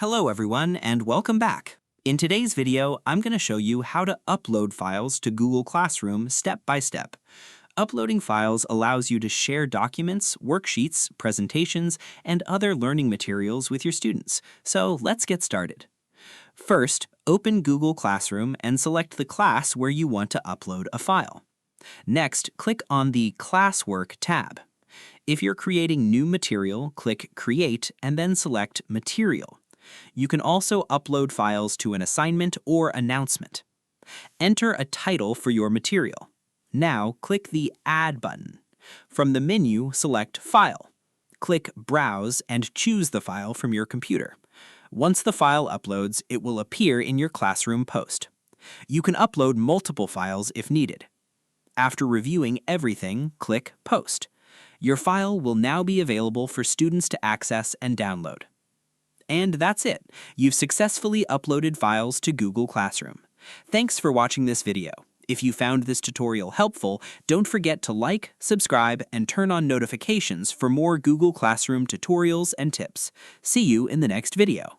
Hello everyone and welcome back. In today's video, I'm going to show you how to upload files to Google Classroom step by step. Uploading files allows you to share documents, worksheets, presentations, and other learning materials with your students. So let's get started. First, open Google Classroom and select the class where you want to upload a file. Next, click on the Classwork tab. If you're creating new material, click Create and then select Material. You can also upload files to an assignment or announcement. Enter a title for your material. Now click the Add button. From the menu, select File. Click Browse and choose the file from your computer. Once the file uploads, it will appear in your classroom post. You can upload multiple files if needed. After reviewing everything, click Post. Your file will now be available for students to access and download. And that's it. You've successfully uploaded files to Google Classroom. Thanks for watching this video. If you found this tutorial helpful, don't forget to like, subscribe, and turn on notifications for more Google Classroom tutorials and tips. See you in the next video.